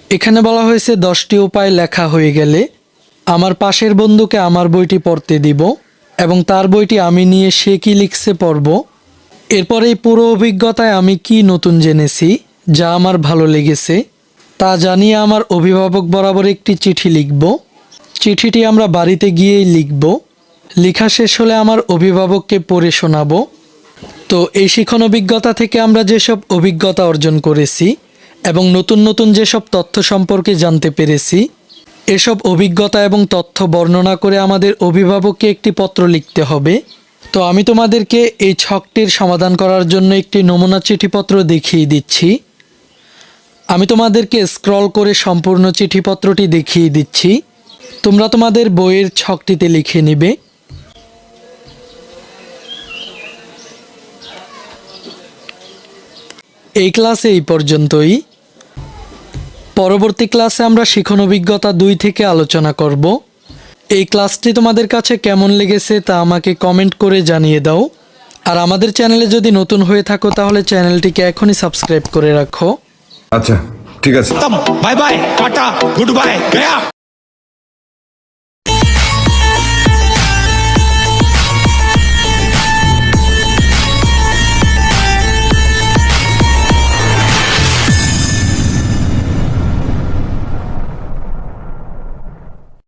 এখানে বলা হয়েছে 10টি উপায় লেখা হয়ে গেলে আমার পাশের বন্ধুকে আমার বইটি পড়তে দিব এবং তার বইটি আমি নিয়ে সে কি লিখছে পড়ব। এরপর এই পুরো অভিজ্ঞতায় আমি কি নতুন জেনেছি যা আমার ভালো লেগেছে তা জানিয়ে আমার অভিভাবক বরাবর একটি চিঠি লিখব। চিঠিটি আমরা বাড়িতে গিয়েই লিখব। লেখা শেষ হলে আমার অভিভাবককে পড়ে শোনাবো। তো এই শিখন অভিজ্ঞতা থেকে আমরা যেসব অভিজ্ঞতা অর্জন করেছি এবং নতুন নতুন যেসব তথ্য সম্পর্কে জানতে পেরেছি, এসব অভিজ্ঞতা এবং তথ্য বর্ণনা করে আমাদের অভিভাবককে একটি পত্র লিখতে হবে। তো আমি তোমাদেরকে এই ছকটির সমাধান করার জন্য একটি নমুনা চিঠিপত্র দেখিয়ে দিচ্ছি। আমি তোমাদেরকে স্ক্রল করে সম্পূর্ণ চিঠিপত্রটি দেখিয়ে দিচ্ছি। তোমরা তোমাদের বইয়ের ছকটিতে লিখে নিবে। এই ক্লাসে এই পর্যন্তই। পরবর্তী ক্লাসে আমরা শিখন অভিজ্ঞতা 2 থেকে আলোচনা করব। এই ক্লাসটি তোমাদের কাছে কেমন লেগেছে তা আমাকে কমেন্ট করে জানিয়ে দাও। আর আমাদের চ্যানেলে যদি নতুন হয়ে থাকো তাহলে চ্যানেলটিকে এখনই সাবস্ক্রাইব করে রাখো। আচ্ছা, ঠিক আছে। Bye bye, tata, good bye, Gaya.